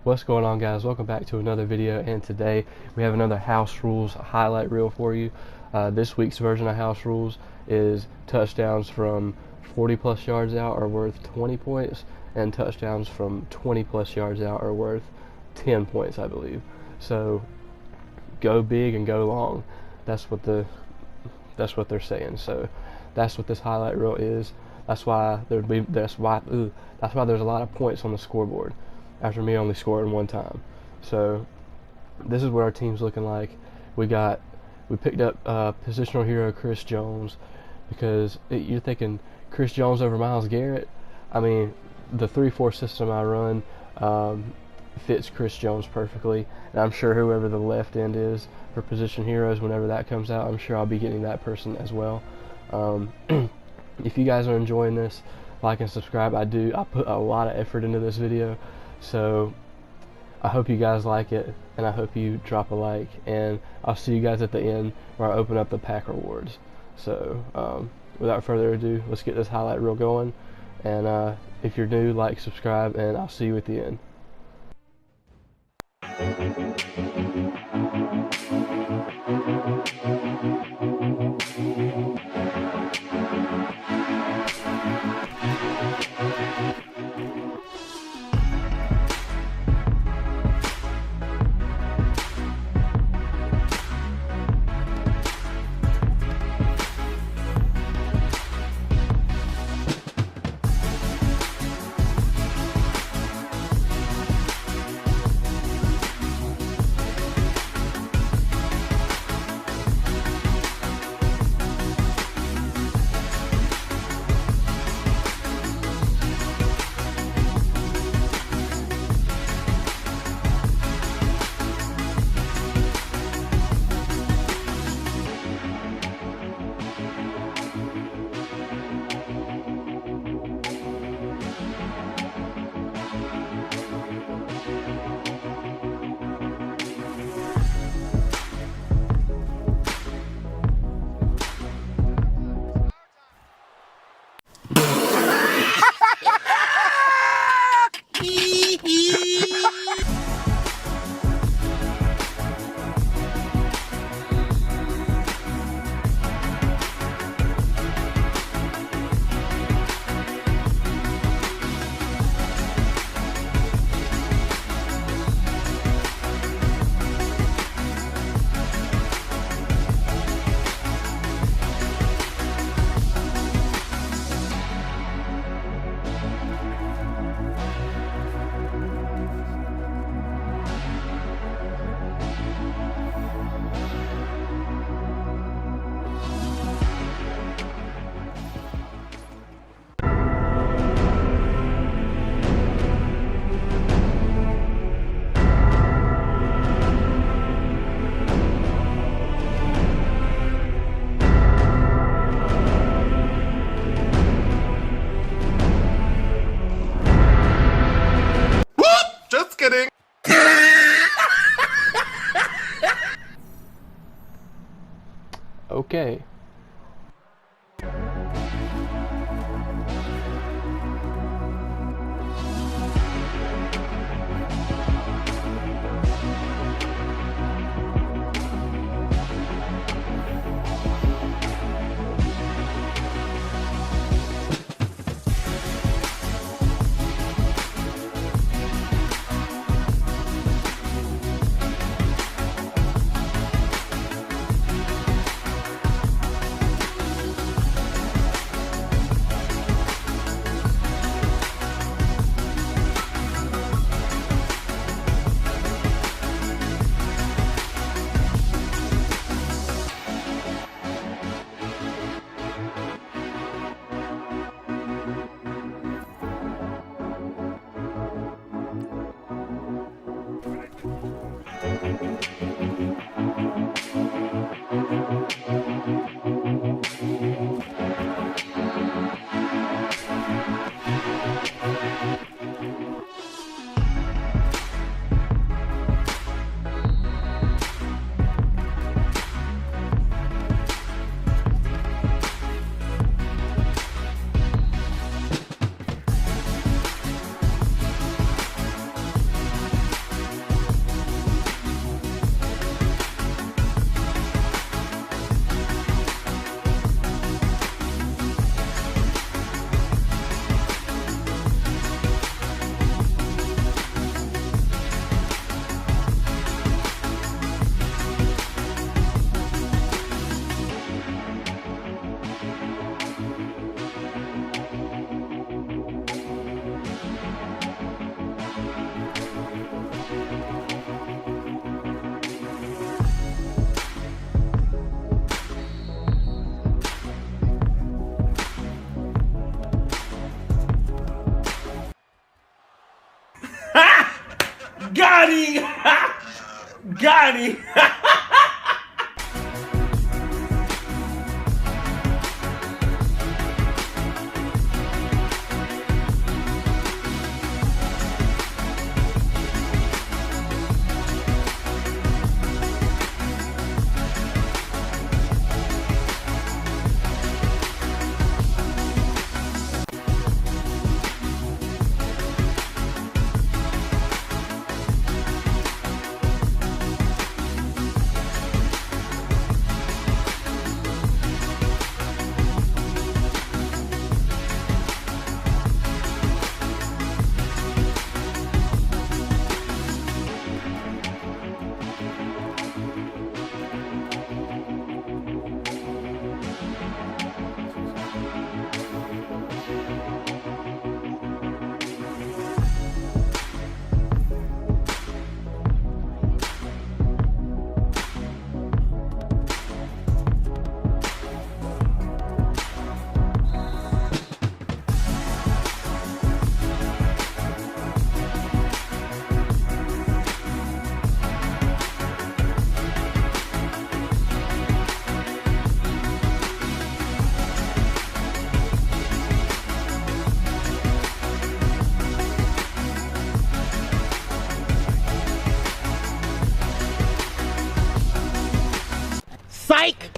What's going on, guys? Welcome back to another video, and today we have another house rules highlight reel for you. This week's version of house rules is touchdowns from 40 plus yards out are worth 20 points, and touchdowns from 20 plus yards out are worth 10 points, I believe. So go big and go long. That's what they're saying. So that's what this highlight reel is. That's why there's a lot of points on the scoreboard after me only scoring one time. So this is what our team's looking like. We picked up positional hero Chris Jones, because you're thinking Chris Jones over Myles Garrett. I mean, the 3-4 system I run fits Chris Jones perfectly, and I'm sure whoever the left end is for position heroes, whenever that comes out, I'm sure I'll be getting that person as well. If you guys are enjoying this, like and subscribe. I put a lot of effort into this video, so I hope you guys like it, and I hope you drop a like, and I'll see you guys at the end where I open up the pack rewards. So without further ado, let's get this highlight reel going, and if you're new, like, subscribe, and I'll see you at the end. Kidding. Okay. Got him! Got him! Psych!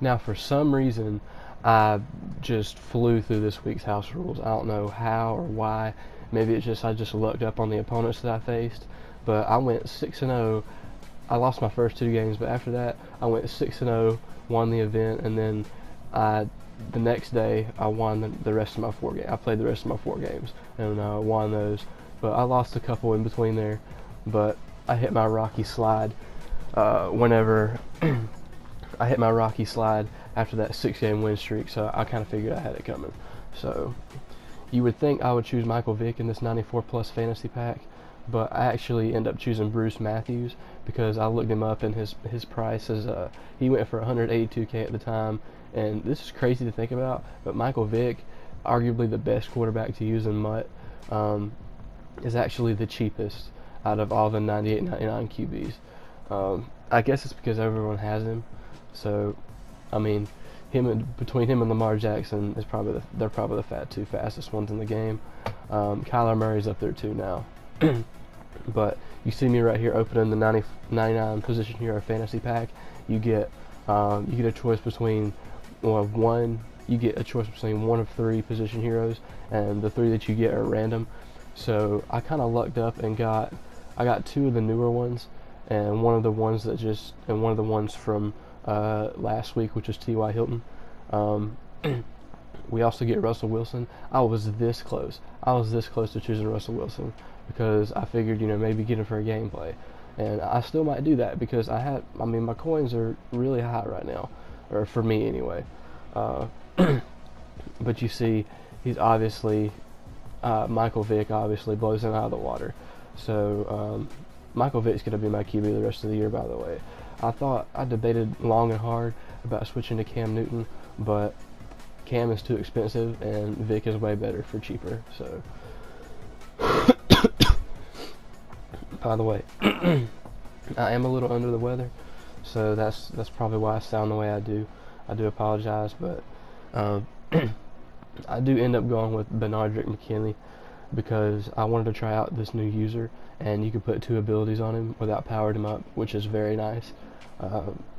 Now, for some reason, I just flew through this week's house rules. I don't know how or why. Maybe it's just I just lucked up on the opponents that I faced. But I went 6-0. I lost my first 2 games, but after that, I went 6-0, won the event, and then the next day I won the rest of my 4 games. I played the rest of my 4 games and won those. But I lost a couple in between there. But I hit my rocky slide whenever. I hit my rocky slide after that 6-game win streak, so I kind of figured I had it coming. So you would think I would choose Michael Vick in this 94 plus fantasy pack, but I actually end up choosing Bruce Matthews because I looked him up and his price is he went for 182K at the time, and this is crazy to think about, but Michael Vick, arguably the best quarterback to use in MUT, is actually the cheapest out of all the 98, 99 QBs. I guess it's because everyone has him. So, I mean, between him and Lamar Jackson is they're probably the 2 fastest ones in the game. Kyler Murray's up there too now. But you see me right here opening the 99 position hero fantasy pack. You get a choice between you get a choice between 1 of 3 position heroes, and the 3 that you get are random. So I kind of lucked up and I got 2 of the newer ones, and one of the ones from last week, which is T.Y. Hilton. We also get Russell Wilson. I was this close to choosing Russell Wilson because I figured, maybe get him for a gameplay, and I still might do that because my coins are really high right now, or for me anyway. Uh, but you see, he's obviously Michael Vick obviously blows him out of the water. So Michael Vick's going to be my QB the rest of the year, by the way. I debated long and hard about switching to Cam Newton, but Cam is too expensive and Vick is way better for cheaper. So, by the way, I am a little under the weather, so that's probably why I sound the way I do. I do apologize, but I do end up going with Benardrick McKinney because I wanted to try out this new user, and you can put 2 abilities on him without powering him up, which is very nice.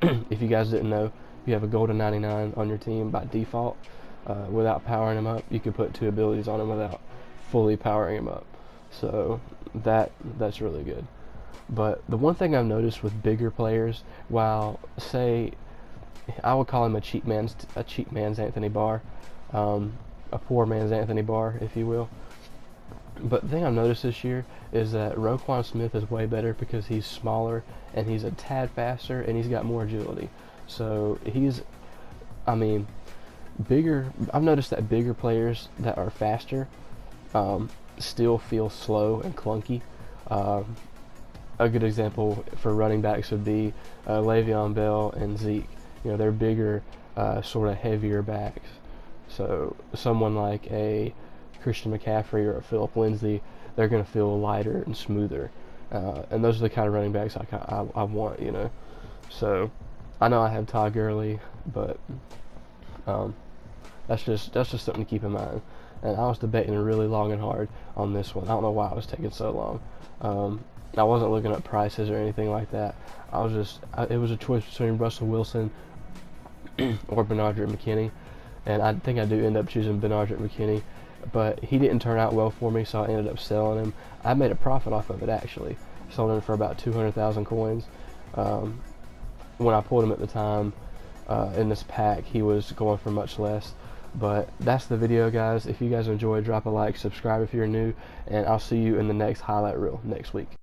If you guys didn't know, you have a golden 99 on your team by default. Without powering him up, you can put 2 abilities on him without fully powering him up. So that's really good. But the one thing I've noticed with bigger players, while say I would call him a cheap man's Anthony Barr, a poor man's Anthony Barr, if you will. But the thing I've noticed this year is that Roquan Smith is way better because he's smaller and he's a tad faster and he's got more agility. So bigger. I've noticed that bigger players that are faster still feel slow and clunky. A good example for running backs would be Le'Veon Bell and Zeke. You know, they're bigger, sort of heavier backs. So someone like a Christian McCaffrey or a Phillip Lindsay, they're going to feel lighter and smoother. And those are the kind of running backs I want, you know. So I know I have Todd Gurley, but that's just something to keep in mind. And I was debating really long and hard on this one. I don't know why I was taking so long. I wasn't looking up prices or anything like that. It was a choice between Russell Wilson or Benardrick McKinney, and I think I do end up choosing Benardrick McKinney, but he didn't turn out well for me, so I ended up selling him. I made a profit off of it, actually. Sold him for about 200,000 coins. When I pulled him at the time in this pack, he was going for much less. But that's the video, guys. If you guys enjoyed, drop a like, subscribe if you're new, and I'll see you in the next highlight reel next week.